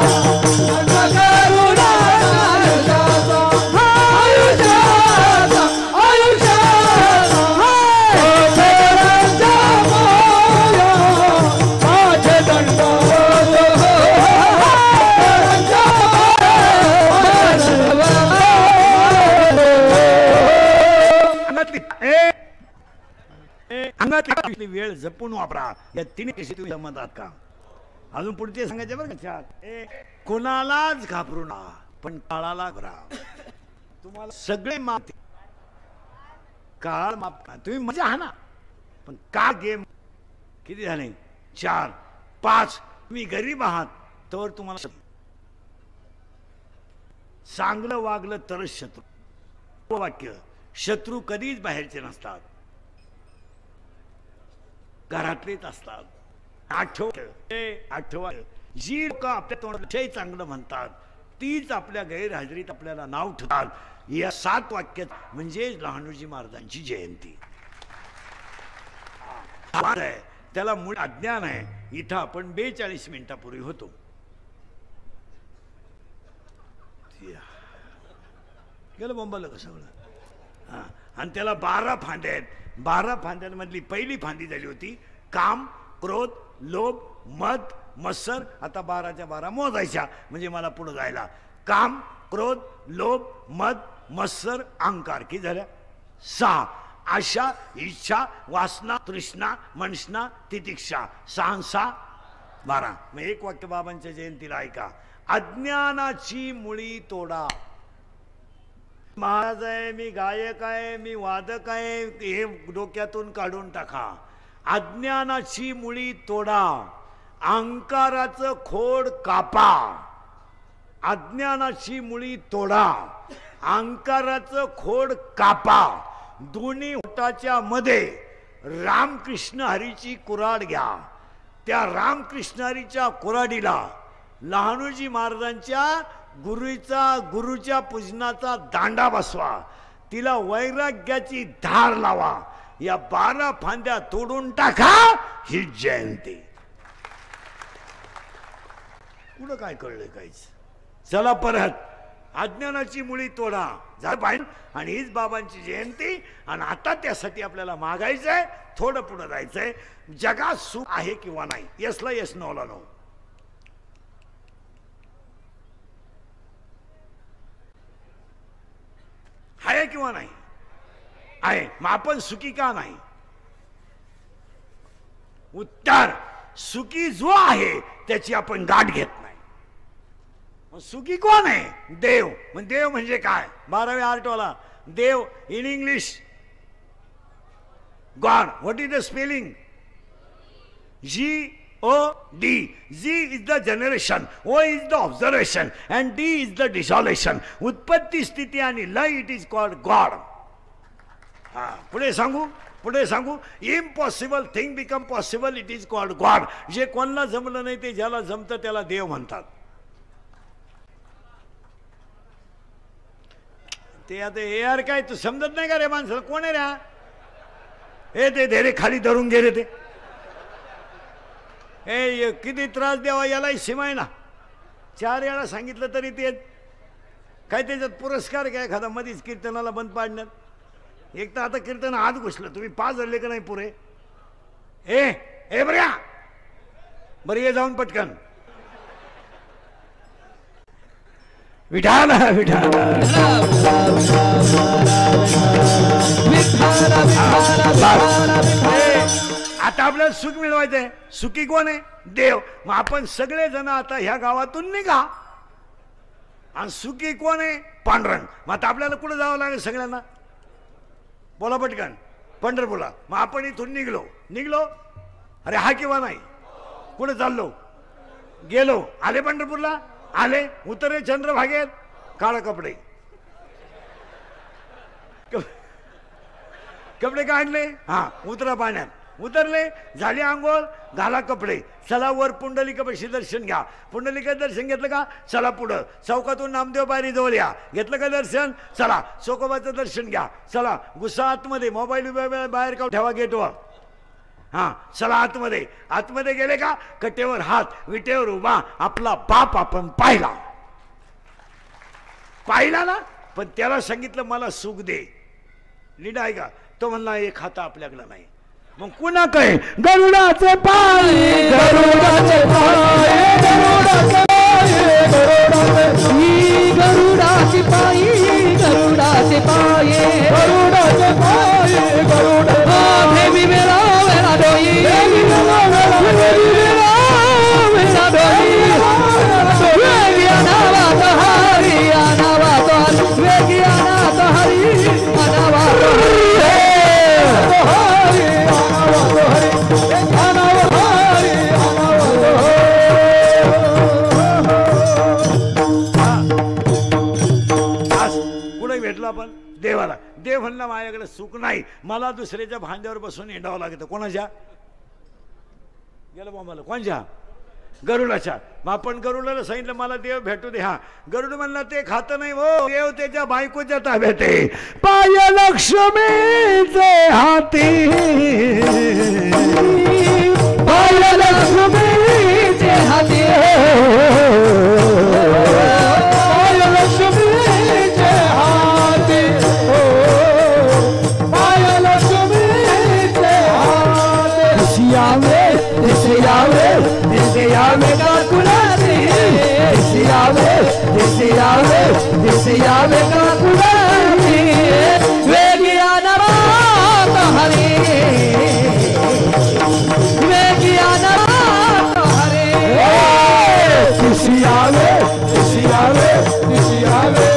अंगातली वेळ जपून वापरा. या तिने कशी तुम्ही समजतात का? अजून पुढचे सांगायचे बरं का. कोणालाच घाबरू नका पण काळाला घाबरा. तुम्हाला सगळे माप काळ माप. तुम्ही मजा हा ना पण का गेम किती झाले 4 5. तुम्ही गरीब आहात तर तुम्हाला चांगलं वागलं तरच शत्रू. वाक्य शत्रू कधीच बाहेरचे नसतात घरातलेच असतात. आठवा जी लोक आपल्या तोंडात चांगलं म्हणतात तीच आपल्या गैरहजेरीत आपल्याला नाव ठेवतात. या 7 वाक्यात म्हणजे लहानोजी महाराजांची जयंती आहे. त्याला मूळ अज्ञान आहे. इथं आपण 42 मिनिटापूर्वी होतो. गेलं बोंबाला कसं सगळं. आणि त्याला 12 फांद्या आहेत. 12 फांद्यांमधली पहिली फांदी झाली होती काम क्रोध लोभ मद मत्सर. आता 12च्या 12 मोजायच्या म्हणजे मला पुढे जायला. काम क्रोध लोभ मद मत्सर अहंकार किती झाल्या 6. आशा इच्छा वासना तृष्णा मनष्णा तितिक्षा 6 6 12. मग एक वाक्य बाबांच्या जयंतीला ऐका. अज्ञानाची मुळी तोडा. महाराज आहे मी गायक आहे मी वादक आहे हे डोक्यातून काढून टाका. अज्ञानाची मुळी तोडा अहंकाराचं खोड कापा. अज्ञानाची मुळी तोडा अहंकाराचं खोड कापा. दोन्ही होटाच्या मध्ये रामकृष्ण हरीची कुऱ्हाड घ्या. त्या रामकृष्ण हरीच्या कुऱ्हाडीला लहानोजी महाराजांच्या गुरुच्या पूजनाचा दांडा बसवा. तिला वैराग्याची धार लावा. या 12 फांद्या तोडून टाका. ही जयंती. पुढं काय कळलं काहीच. चला परत अज्ञानाची मुळी तोडा जा पाहिजे. आणि हीच बाबांची जयंती. आणि आता त्यासाठी आपल्याला मागायचंय थोडं पुढं जायचंय. जगात सुख आहे किंवा नाही. यसला यस नोला नो. आहे किंवा नाही आहे. मग आपण सुखी का नाही. उत्तर सुखी जो आहे त्याची आपण गाठ घेत नाही. मग सुखी कोण आहे देव. मग देव म्हणजे काय 12व्या आर्टवाला देव in English God. What is the spelling G O D. Z is the generation, O is the observation, and D is the dissolution. उत्पत्ती स्थिती आणि लय, इट इज कॉल्ड गॉड. हा, पुढे सांगू impossible thing become possible, it is called God. जे कोणाला जमलं नाही ते ज्याला जमतं त्याला देव म्हणतात. ते आता हे यार काय तू समजत नाही का रे माणसाला? कोण आहे रे? हे ते धे रे, खाली धरून घे रे ते. हे किती त्रास द्यावा यालाही सीमा आहे ना. 4 वेळा सांगितलं तरी ते काय त्याच्यात पुरस्कार काय एखादा मधीच कीर्तनाला बंद पाडण्यात. एक तर आता कीर्तन आत घुसलं, तुम्ही 5 झाले का नाही पुरे? ए बरं ये जाऊन पटकन. विठाल विठाल. आता आपल्याला सुख मिळवायचंय. सुखी कोण आहे? देव. मग आपण सगळे जण आता ह्या गावातून निघा. आणि सुखी कोण आहे? पांडुरंग. मग आता आपल्याला कुठे जावं लागेल सगळ्यांना? बोला पटकन. पंढरपूरला. मग आपण इथून निघलो. अरे हा किंवा नाही? कुठे चाललो? गेलो. आले पंढरपूरला? आले. उतरले चंद्रभागेत. काळा कपडे काढले. हा, उतरा पाण्यात. उतरले, झाले आंघोळ, घाला कपडे, चला वर पुंडलिकापाशी दर्शन घ्या. पुंडलिका दर्शन घेतलं का? चला पुढं चौकातून नामदेव पायरी जवळ या. घेतलं का दर्शन? चला चोकोबाचं दर्शन घ्या. चला गुस्सा आतमध्ये, मोबाईल बाहेर का ठेवा गेटवर. हा, चला आतमध्ये गेले का? कटेवर हात, विटेवर उभा. आपला बाप आपण पाहिला ना. पण त्याला सांगितलं मला सुख दे. नीट आहे का? तो म्हणला एक हात आपल्याकडं नाही. मग कुणा काय? गरुडाचे पाय, गरुडाचे पाय, गरुडाचे पाय, गरुडाचे पाय, गरुडाचे पाय, गरुडा देवी मेरा मेरा डोई, देवी मेरा मेरा डोई, वेगी अनावा तो हरी, अनावा तो वेगी अना तो हरी, अनावा तो हरी, अनावा तो हरी, अनावा तो कुठे भेटलो आपण? देवाला. देव म्हणला माझ्याकडे सुख नाही, मला दुसऱ्याच्या भांड्यावर बसून हिंडावं लागतं. कोणाच्या? गेलं मला. कोणच्या? गरुडाच्या. मग आपण गरुडाला सांगितलं मला देव भेटू दे. हा, गरुड म्हणला ते खात नाही हो, देव त्याच्या बायकोच्या ताब्यात आहे. पाय लक्ष्मीचे हाती, पाय लक्ष्मीचे हाती, पाय लक्ष्मीचे हाती, पाय लक्ष्मीचे हाती. दिसे यावे काकुलाती, दिसे यावे काकुलाती, वेगी अनावा तो हरी, वेगी अनावा तो हरी. दिसे यावे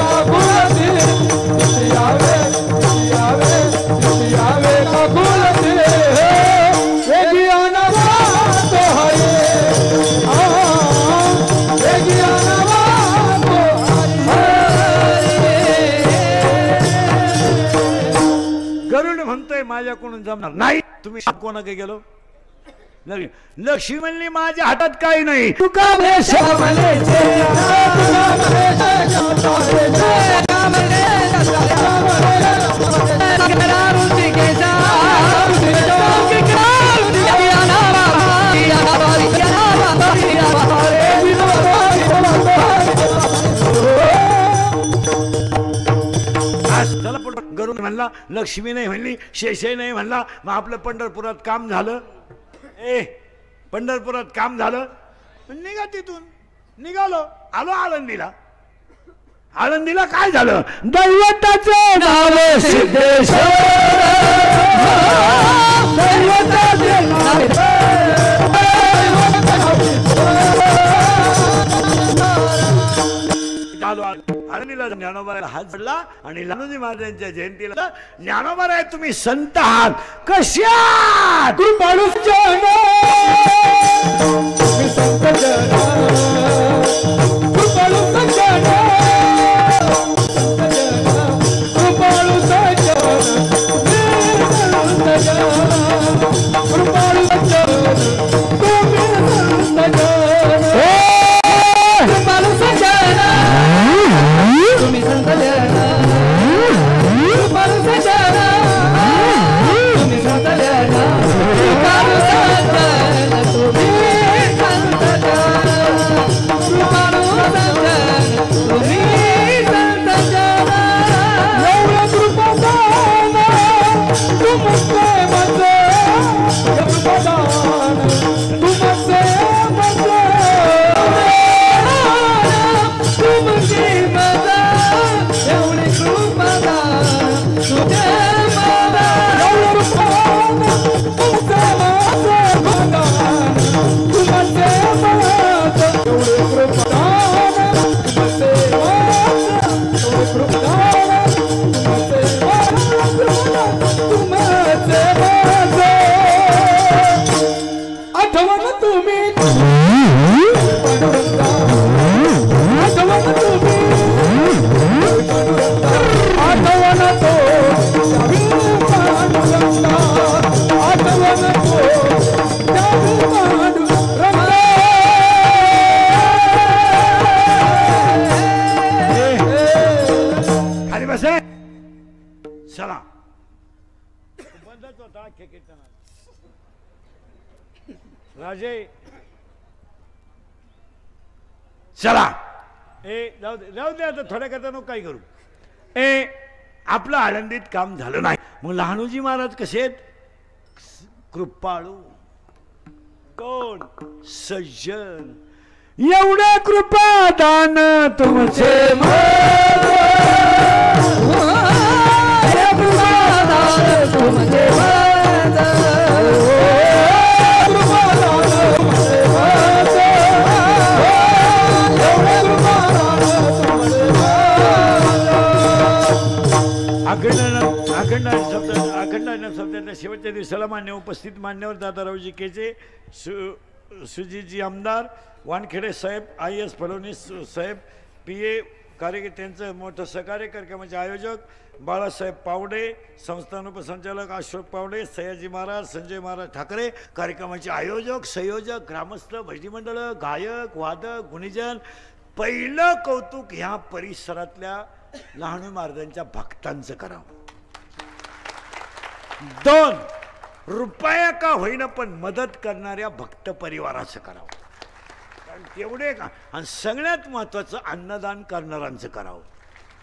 काकुलाती, दिसे यावे काकुलाती, वेगी अनावा तो हरी, वेगी अनावा तो हरी. गरुड म्हणतोय माझ्याकडून जमणार नाही. तुम्ही कोणाकडे गेलो? लक्ष्मी म्हणली माझ्या हातात काही नाही. तुका भेष म्हणायचे, गरुड म्हणला लक्ष्मी नाही म्हणली, शेषही नाही म्हणला. मग आपलं पंढरपुरात काम झालं. पंढरपुरात काम झालं. निघा तिथून. निघालो, आलो आळंदीला. आळंदीला काय झालं? दैवताचे नाव सिद्धेश्वर, दैवताचे नाव आळंदीला ज्ञानोबाला हात जोडला आणि लहानोजी महाराजांच्या जयंतीला ज्ञानोबा राय तुम्ही संत आहात कशा कृपाळू जन तुम्ही संत जन कृपाळू जन कृपाळू जन कृपाळू तुम्ही संत जन कृपाळू जन तुम्ही संत जन कृपाळू जन तुम्ही संत जन कृपाळू जन तुम्ही संत जन एवढं कृपादान तुमचे माझे कृपादान तुमचे माझे तुमची माझा एवढे कृपादान तुझे माझा एवढं कृपादान तुमचे माझे कृपादान तुमचे माझे एवढे कृपादान तुमचे माझे एवढे कृपादान तुमचे तुमचे माझे आठवण तुम्ही आठवण तुम्ही आठवण तो आठवण तो खाली बसे चला बंदच होता खेकीर्तन राजे चला जाऊ दे आता थोड्या करता नको काय करू आपलं आळंदीत काम झालं नाही मग लहानोजी महाराज कसे आहेत कृपाळू कोण सज्जन एवढे कृपादान तुमचे अखंड शब्दाच्या शेवटच्या दिवसाला मान्य उपस्थित मान्यवर दादारावजी केचे सुजीजी आमदार वानखेडे साहेब IAS फडणवीस साहेब PA कार्यकर्त्यांचं मोठं सहकार्य कार्यक्रमाचे आयोजक बाळासाहेब पावडे संस्थान उपसंचालक अशोक पावडे सयाजी महाराज संजय महाराज ठाकरे कार्यक्रमाचे आयोजक संयोजक ग्रामस्थ भजनी मंडळ गायक वादक गुणीजन पहिलं कौतुक ह्या परिसरातल्या लहानोजी महाराजांच्या भक्तांचं करावं 2 रुपया का होईना पण मदत करणाऱ्या भक्त परिवाराचं करावं कारण तेवढे का आणि सगळ्यात महत्वाचं अन्नदान करणाऱ्यांचं करावं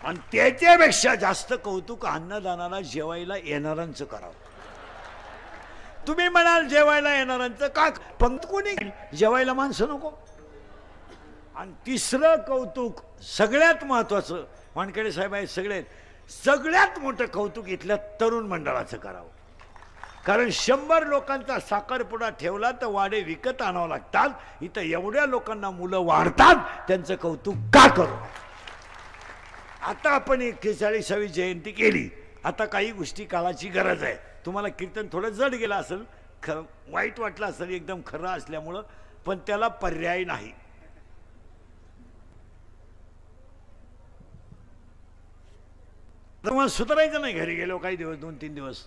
आणि त्याच्यापेक्षा जास्त कौतुक अन्नदानाला जेवायला येणाऱ्यांचं करावं तुम्ही म्हणाल जेवायला येणाऱ्यांचं का पंक्ती कोणी जेवायला माणसं नको आणि तिसरं कौतुक सगळ्यात महत्वाचं वानखेडे साहेब आहेत सगळ्यात मोठं कौतुक इथल्या तरुण मंडळाचं करावं कारण 100 लोकांचा साखरपुडा ठेवला तर वाडे विकत आणावं लागतात इथं एवढ्या लोकांना मुलं वाढतात त्यांचं कौतुक का करू आता आपण 41वी जयंती केली आता काही गोष्टी काळाची गरज आहे तुम्हाला कीर्तन थोडं जड गेलं असेल खरं वाईट वाटलं असेल एकदम खरं असल्यामुळं पण त्याला पर्याय नाही तुम्हाला सुधारायचं नाही घरी गेलो काही दिवस 2-3 दिवस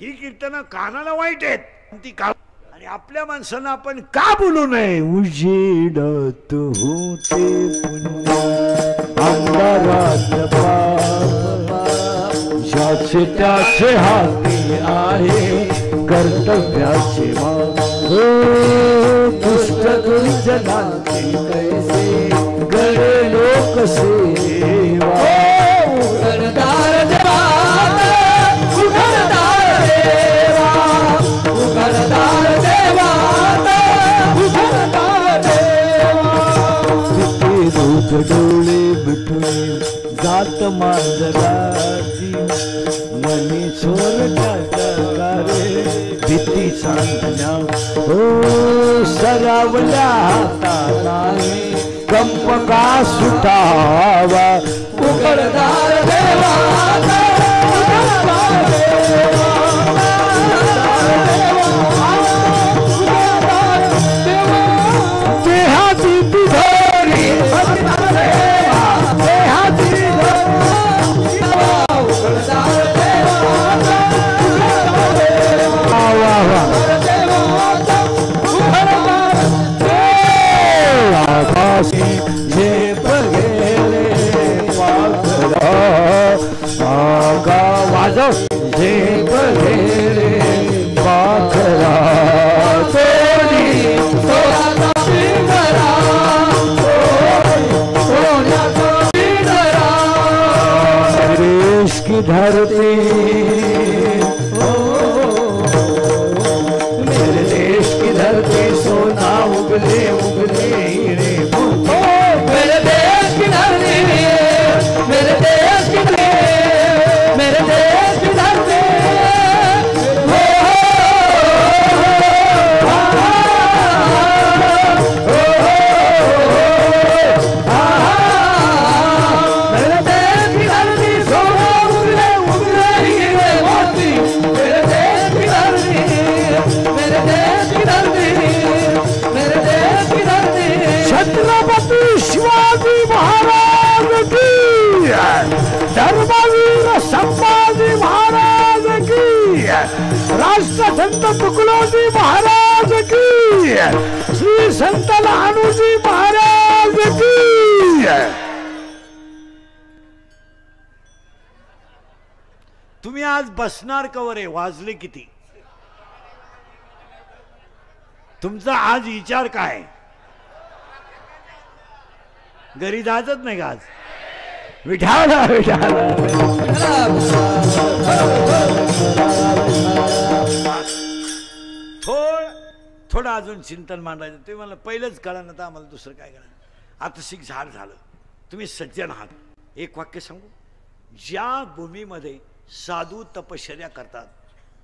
ही कीर्तनं कानाला वाईट आहेत ती का आणि आपल्या माणसांना आपण का बोलू नये उजेडत होते अंधारात ज्याचे त्याचे हाती आहे कर्तव्याचे दुष्ट दुर्जनांचे कैसे गळे लोक सेवा उघडदार देवा उघडदार देवा उघडदार देवा उघडदार देवा किती दूध डोळे मिटून जात मांजराची मनी चोरट्याचा रे भीती सांगण्या हो सरावल्या हातात कंप का सुटावा उघडदार देवा देहाची तिजोरी देहाची जे बघेले वाजव जे बघेले पाखरा देश की धरती मेरे देश की धरती सोना उगले उगले हीरे मेरे देश की धरती मेरे देश की धरती मेरे देश की धरती मेरे देश की धरती सोना उगले उगले हीरे मोती मेरे देश की धरती मेरे देश की धरती मेरे देश की धरती छत्रपति शिवाजी महाराज की धर्मवीर संभाजी महाराज की राष्ट्रसंत तुकडोजी महाराज की श्री संत लहानूजी महाराज की तुम्ही आज बसणार कवर आहे वाजले किती तुमचा आज विचार काय घरी जायचंच नाही का आज विठाला विठाला थोडं अजून चिंतन मांडायचं तुम्ही मला पहिलंच कळा ना तर आम्हाला दुसरं काय कळा आता शिक झाड झालं तुम्ही सज्जन आहात एक वाक्य सांगू ज्या भूमीमध्ये साधू तपश्चर्या करतात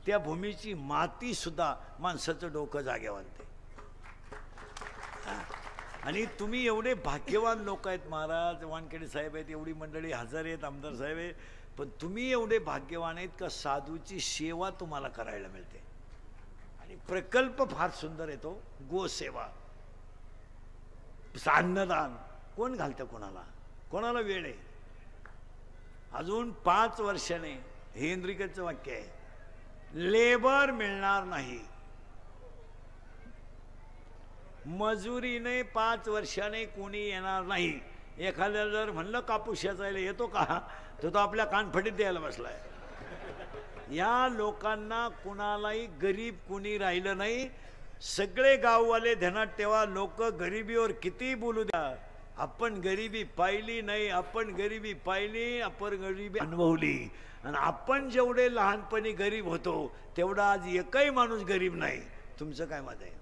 त्या भूमीची माती सुद्धा माणसाचं डोकं जाग्यावर आणते आणि तुम्ही एवढे भाग्यवान लोक आहेत महाराज वानखेडे साहेब आहेत एवढी मंडळी हजर आहेत आमदार साहेब आहेत पण तुम्ही एवढे भाग्यवान आहेत का साधूची सेवा तुम्हाला करायला मिळते आणि प्रकल्प फार सुंदर येतो गोसेवा अन्नदान कोण घालतं कोणाला वेळ आहे अजून 5 वर्षाने हे इंद्रिकचं वाक्य आहे लेबर मिळणार नाही मजुरीने 5 वर्षाने कोणी येणार नाही एखाद्याला जर म्हणलं कापूस याचायला येतो का तो आपल्या कानफडीत द्यायला बसलाय या लोकांना कुणालाही गरीब कुणी राहिलं नाही सगळे गाववाले ध्यानात ठेवा लोक गरिबीवर किती बोलू द्या आपण गरिबी पाहिली नाही आपण गरिबी पाहिली आपण गरिबी अनुभवली आणि आपण जेवढे लहानपणी गरीब होतो तेवढा आज एकही माणूस गरीब नाही तुमचं काय मत आहे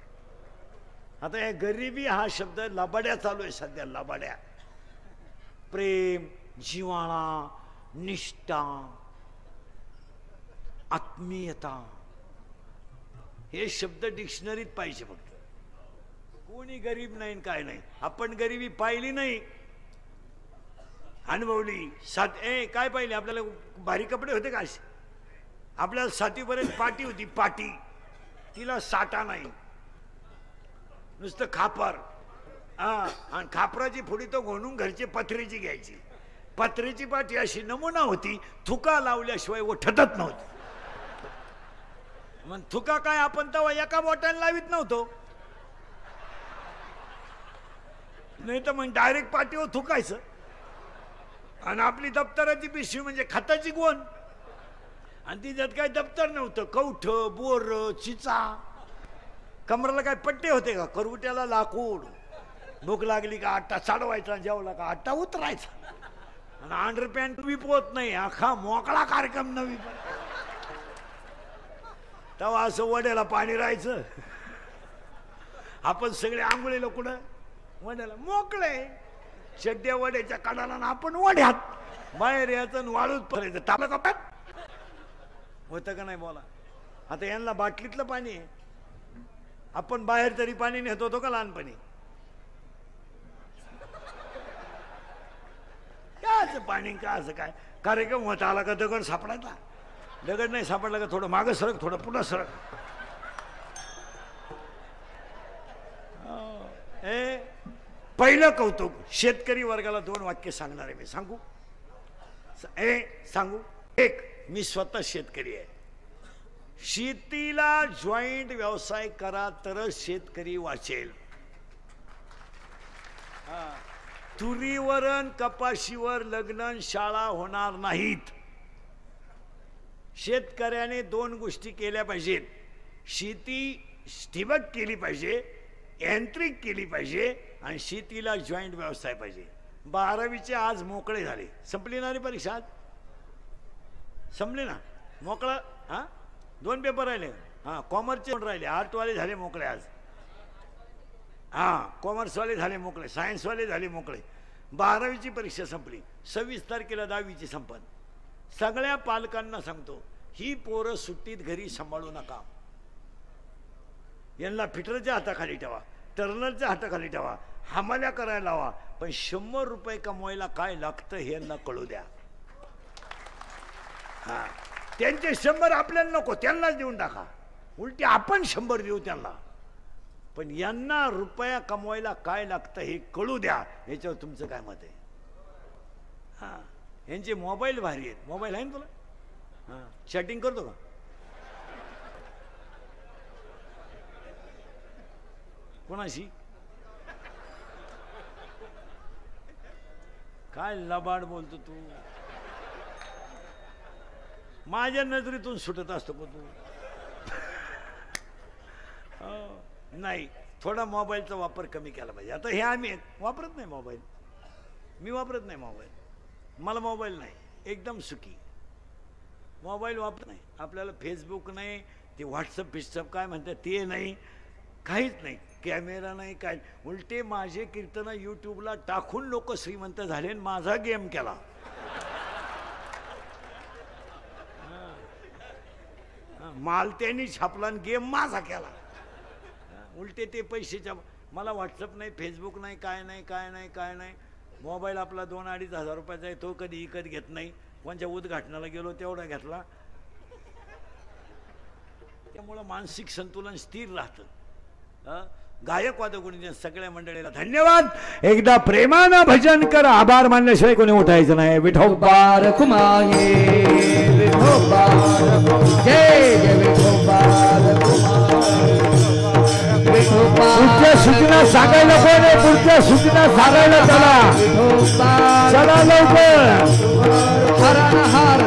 आता या गरिबी हा शब्द लबाड्या चालू आहे सध्या लबाड्या प्रेम जिव्हाळा निष्ठा आत्मीयता हे शब्द डिक्शनरीत पाहिजे फक्त कोणी गरीब नाही काय नाही आपण गरिबी पाहिली नाही अनुभवली काय पाहिले आपल्याला भारी कपडे होते का आपल्याला 7वी पर्यंत पाटी होती पाटी तिला साठा नाही नुसतं खापर आणि खापराची फुडी तो घोणून घरची पत्रीची घ्यायची पत्रीची पाटी अशी नमुना होती थुका लावल्याशिवाय उठतच नव्हती मग थुका काय आपण तेव्हा एका बोटाने लावित नव्हतो नाही तर मग डायरेक्ट पाठीवर थुकायचं आणि आपली दप्तराची पिशवी म्हणजे खताची गोण आणि तिच्यात काय दप्तर नव्हतं कवठ बोर चिचा कमराला काय पट्टे होते का करवट्याला लाकूड भूक लागली का आट्टा चाडवायचा जेवला का आट्टा उतरायचा आणि अंडरपॅन्ट विपवत नाही अख्खा मोकळा कार्यक्रम नवी तेव्हा असं वड्याला पाणी राहायचं आपण सगळे आंघोळीला कुठं वड्याला मोकळे चड्ड्या वड्याच्या कडाला आपण वड्यात बाहेर यायचं वाळूच पडायचं ताबा कपात होतं का नाही बोला आता यांना बाटलीतलं पाणी आहे आपण बाहेर तरी पाणी नेत होतो का लहानपणी काच पाणी का असं काय कार्यक्रम होता आला का दगड सापडायचा दगड नाही सापडला का थोडं मागं सरक थोडं पुन्हा सरक पहिलं कौतुक शेतकरी वर्गाला 2 वाक्य सांगणार आहे मी सांगू सांगू एक मी स्वतः शेतकरी आहे शेतीला जॉईंट व्यवसाय करा तरच शेतकरी वाचेल तुरीवर कपाशीवर लग्न शाळा होणार नाहीत शेतकऱ्याने 2 गोष्टी केल्या पाहिजेत शेती ठिबक केली पाहिजे यांत्रिक केली पाहिजे आणि शेतीला जॉईंट व्यवसाय पाहिजे 12वीचे आज मोकळे झाले संपली ना रे परीक्षा आज संपली ना मोकळं हां 2 पेपर राहिले हां कॉमर्सचे पण राहिले आर्टवाले झाले मोकळे आज हां कॉमर्सवाले झाले मोकळे सायन्सवाले झाले मोकळे 12वीची परीक्षा संपली 26 तारखेला 10वीची संपन सगळ्या पालकांना सांगतो ही पोरं सुट्टीत घरी सांभाळू नका यांना फिटरच्या हाताखाली ठेवा टर्नरच्या हाताखाली ठेवा हमाल्या करायला लावा पण 100 रुपये कमवायला काय लागतं हे यांना कळू द्या हां त्यांचे 100 आपल्याला नको त्यांनाच देऊन टाका उलटी आपण 100 देऊ त्यांना पण यांना रुपया कमवायला काय लागतं हे कळू द्या याच्यावर तुमचं काय मत आहे हां यांचे मोबाईल भारी आहेत मोबाईल आहे ना तुला हां चॅटिंग करतो का कोणाशी काय लबाड बोलतो तू माझ्या नजरेतून सुटत असतो का तू नाही थोडा मोबाईलचा वापर कमी केला पाहिजे आता हे आम्ही वापरत नाही मोबाईल मी वापरत नाही मोबाईल मला मोबाईल नाही एकदम सुखी मोबाईल वापर नाही आपल्याला फेसबुक नाही ते व्हॉट्सअप काय म्हणतात ते नाही काहीच नाही कॅमेरा नाही काय उलटे माझे कीर्तन यूट्यूबला टाकून लोक श्रीमंत झाले आणि माझा गेम केला माल त्यांनी छापला आणि गेम माझा केला उलटे ते पैशाच्या मला व्हॉट्सअप नाही फेसबुक नाही काय नाही मोबाईल आपला 2-2.5 हजार रुपयाचा आहे तो कधी विकत घेत नाही कोणत्या उद्घाटनाला गेलो तेवढा घेतला त्यामुळं मानसिक संतुलन स्थिर राहतं गायक वादक सगळ्या मंडळीला धन्यवाद एकदा प्रेमानं भजन कर आभार मानल्याशिवाय कोणी उठायचं नाही विठोबा रखुमाये विठोबा जय जय विठोबा पुढच्या सूचना सांगायला कोण आहे पुढच्या सूचना सांगायला चला चला लवकर हर हर